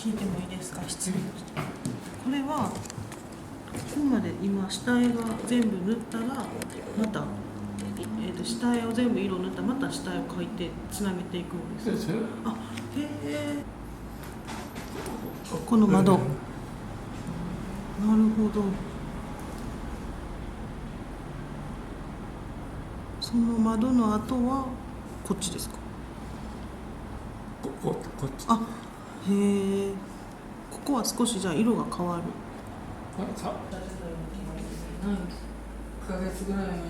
聞いてもいいですか、質問。これはここまで今下絵が全部塗ったらまた、下絵を全部色塗ったらまた下絵を描いてつなげていくんですか。あ、へえ。この窓、なるほど。その窓の後はこっちですか。こっち。あ、へえ。ここは少しじゃあ色が変わる。1ヶ月ぐらいの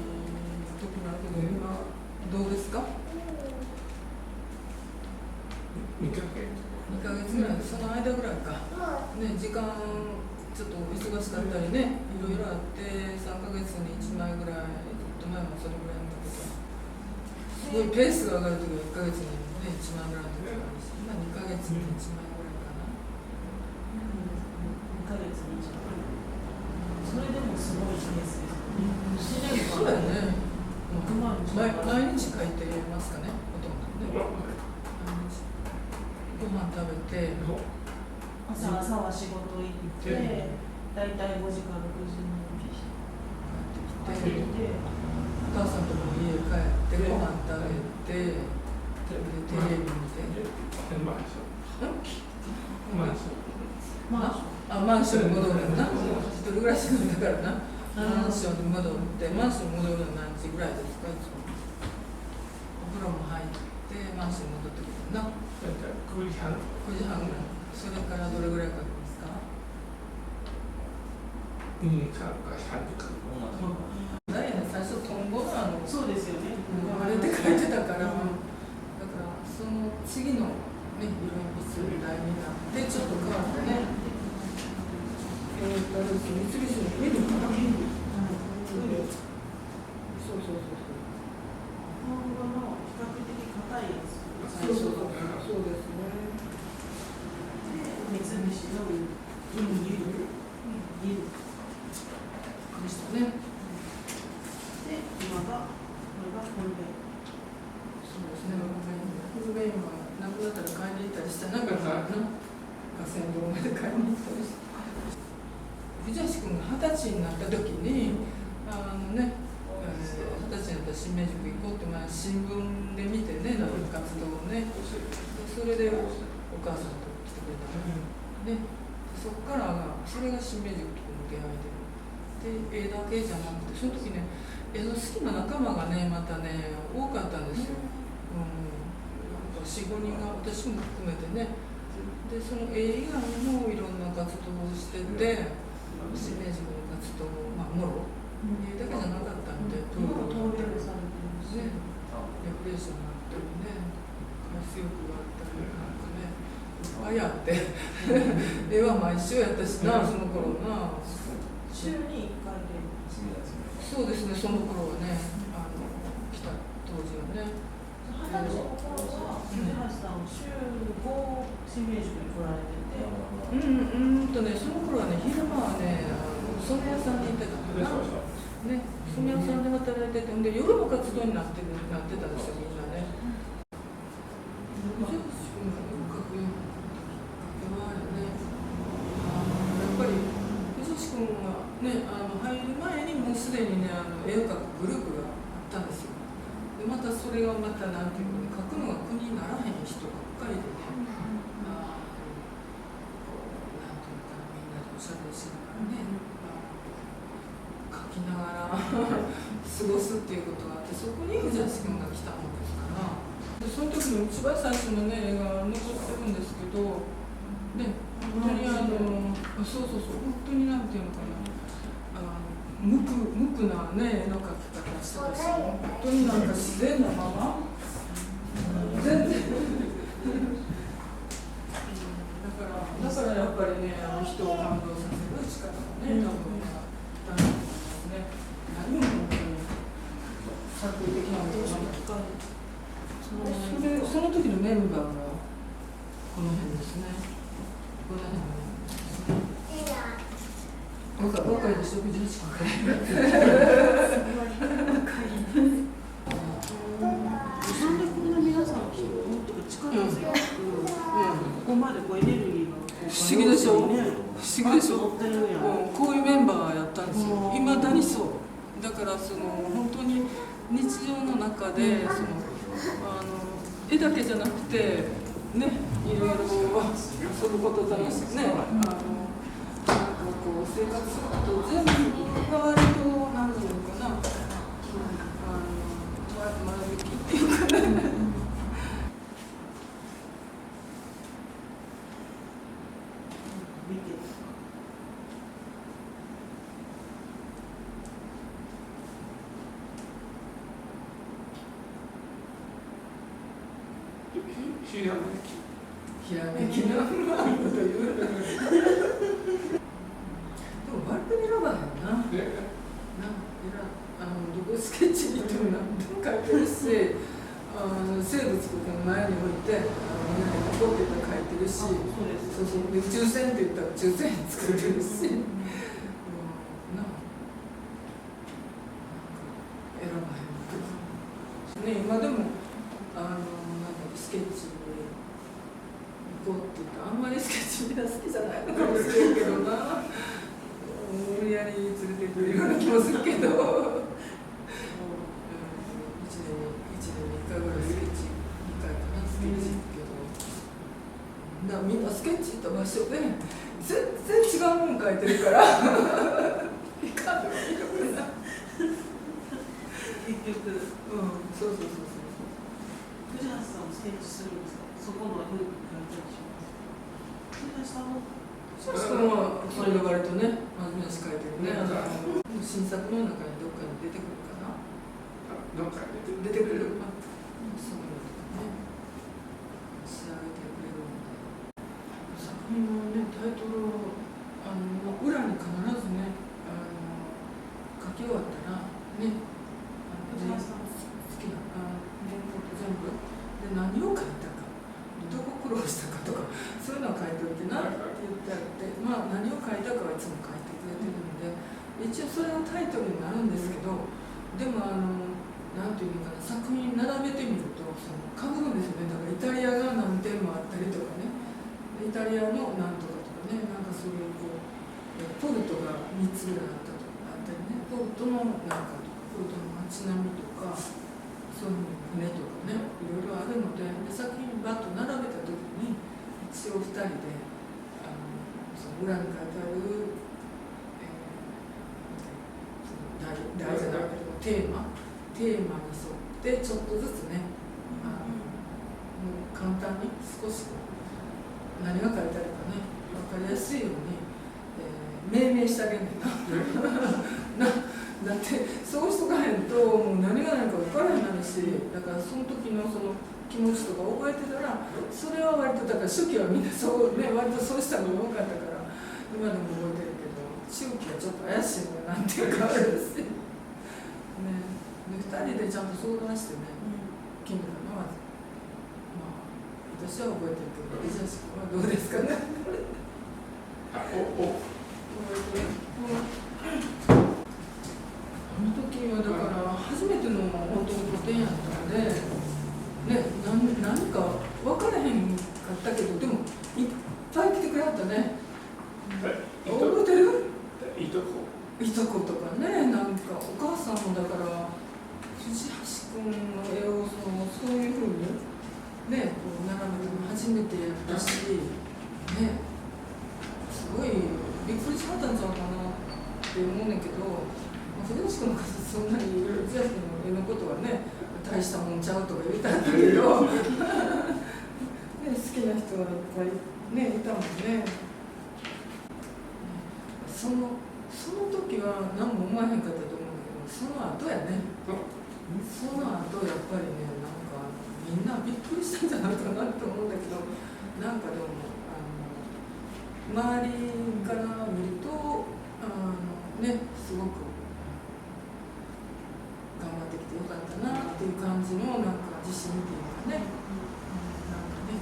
時もあるけど、今どうですか2ヶ月ぐらい、その間ぐらいか、ね、時間ちょっと忙しかったりね、いろいろあって3ヶ月に1枚ぐらい、ずっと前もそれぐらいの時はすごいペースが上がる時は1ヶ月に、ね、1枚ぐらいの時があるし、今2ヶ月に1枚ぐらいかな。2ヶ月に1枚。それでもすごいペースです。そうだよね。毎日書いてますかね、ほとんどね。ご飯食べて、朝は仕事行って、だいたい5時から6時に帰ってきて、お母さんとも家帰ってご飯食べて、テレビ見て。マンションに戻るな。一人暮らしなんだからな。マンションに戻って、マンションに戻るの何時ぐらいですか、いつも。お風呂も入って、マンションに戻ってくるな。9時半ぐらい。それからどれぐらいかかりますか。ダイヤの最初トンボのそうですよね。あれで書いてたから、だからその次のね、色鉛筆台になってちょっと変わってね。三菱の上にかな。そう。本物の比較的硬いやつ。そうですね。三菱のユルでしたね。で、今がこれがフルベイン。そうですね。フルベインはなくなったら買いに行ったりしたな、河川道まで買いに行ったりして。藤橋君が20歳になった時に、20歳になったら新明塾行こうって前新聞で見てね、活動をね。それでお母さんと来てくれたの。で、そこからそれが新明塾との出会いで、絵だけじゃなくて、その時ね、絵の好きな仲間がね、またね、多かったんですよ。4、5人が私も含めてね。で、その絵以外にもいろんな活動をしてて、新明塾の活動もろ、絵だけじゃなかったので、プールを登録されてるんですね。レクレーションがあったりね、海水浴があったりなんかね、いっぱいあって絵は毎週やったしな、その頃な。週に1回で。そうですね、その頃はね、来た当時はね。20歳の頃は藤橋さん週5新明塾に来られてて。その頃はね、昼間はね、染屋さんに行ってたのかな。ね、染屋さんで働いてて、で夜も活動になってたんですよ、みんなね。藤橋君が絵を描くようになったきっかけはね、やっぱり藤橋君がね、入る前にもうすでにね、絵を描くグループがあったんですよ。でまたそれがまたなんていうか、描くのが苦にならへん人ばっかりでね。おしゃべりしながらね、書きながら過ごすっていうことがあって、そこに藤橋君が来たもんですから、でその時の一番最初のね、絵が残ってるんですけど、ね、本当にそう、本当になんていうのかな、無垢なね、絵の描き方してたし、本当になんか自然なまま、全然。だからやっぱりね、人を感動させる力がね、多分あったんだと思いますね。何も本当に作為的なことがその時のメンバーがこの辺ですね。この辺ですね。若いでしょ、藤橋君。なんでこんな皆さんもっと力強く、ここまでエネルギーが不思議でしょ、ね、不思議でしょ、持ってるんや、こういうメンバーやったんですよ、いまだにそう。だからその本当に日常の中でその絵だけじゃなくてね、いろいろ遊ぶこと楽しくね、なんかこう生活すること全部が割と何ていうのかな、前向きっていうかね。見てひらめひらめきのこと言うのにでも割と選ばへんな。き。ね。どこスケッチにでも何でも書いてるし、生物とかの前に置いてみんなにこうって言ったら書いてるし、そうそうで宇宙船って言ったら宇宙船作れるし、選ばへんね。今でもなんかスケッチに行こうって言ったらあんまりスケッチみんな好きじゃないのかもしれんけどな。無理やり連れてくれるような気もするけど。1年に1回ぐらいスケッチ2回かな、スケッチ行くけど、みんなスケッチ行った場所で全然違うもん書いてるからいかんのがいいのかな結局、そうそう藤橋さんもスケッチするんですか、そこの風に書いたりします。藤橋さんもそうしかもそれが割とね、真面目な詩書いてるね。新作の中にどっかに出てくるかな。どっかで出てくる。そういうのとかね。仕上げてくれるので。作品のね、タイトルを裏に必ずね、書き終わったらね、藤橋さん好きな原稿と全部で何を書いたか、どこ苦労したかとか、そういうのを書いておいてなって言ってあって、まあ何を書いたかはいつも書いてくれてるので、一応それがタイトルになるんですけど、でもなんていうのかな、作品並べてみるとかぶるんですよね。だからイタリアが何点もあったりとかね、イタリアのなんとかとかね、なんかそういうポルトが3つぐらいあったりね、ポルトのなんかとか、ポルトの街並みとか、そういう船とかね、いろいろあるので、作品バッと並べた時に一応2人でその裏に書いてある、題じゃないけどテーマに沿ってちょっとずつね、もう簡単に少し何が書いてあるかね分かりやすいように、命名してあげんねんな。だってそうしとかへんともう何が何か分からへんなるし、だからその時のその気持ちとか覚えてたら、それは割とだから初期はみんなそうね、割とそうしたのが多かったから今でも覚えてるけど、中期はちょっと怪しいのがなんていうかあるしね、で2人でちゃんと相談してね、決めたのは、まあ私は覚えてるけど、石橋君はどうですかね。あの時はだから初めての本当に個展やったので、ね、何か分からへんかったけど、でもいっぱい来てくれはったね。覚えてる？いとことかね、なんかお母さんもだから藤橋君の絵をそういうふうにね、こう並べても初めてやったし、ね、すごいびっくりしはったんちゃうかなって思うねんけど。藤橋君の方そんなに藤橋君の絵のことはね、大したもんちゃうとか言ったんだけど、ね、好きな人はいっぱい、ね、いたもんね。その時は何も思わへんかったと思うんだけど、その後やね、その後やっぱりね、なんかみんなびっくりしたんじゃないかなと思うんだけど、なんかでも周りから見るとね、すごく頑張ってきてよかったなっていう感じのなんか自信っていうかね、なんかね、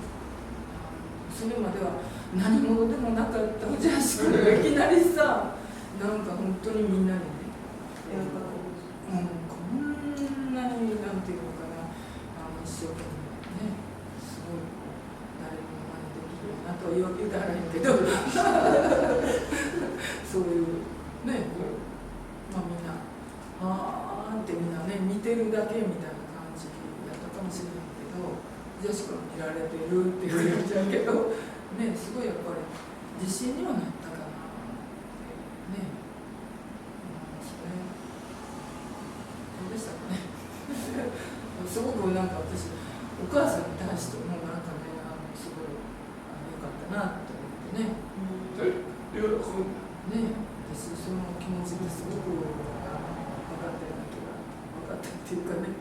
それまでは何者でもなかった藤橋君がいきなりさ、なんか本当にみんなにね、こんなになんていうのかな、一生懸命ね、すごい誰も真似できるようになっとは言うてはらへんけどそういうねまあみんなあーってみんなね見てるだけみたいな感じやったかもしれないけどジェシカが見られてるっていう感じだけどねすごいやっぱり自信にはなったかなってね思いますね。どうでしたかねすごくなんか私お母さんに対してもなんかねすごい良かったなと思ってね。喜ぶんだ。ね私その気持ちがすごく分かったような気が分かったっていうかね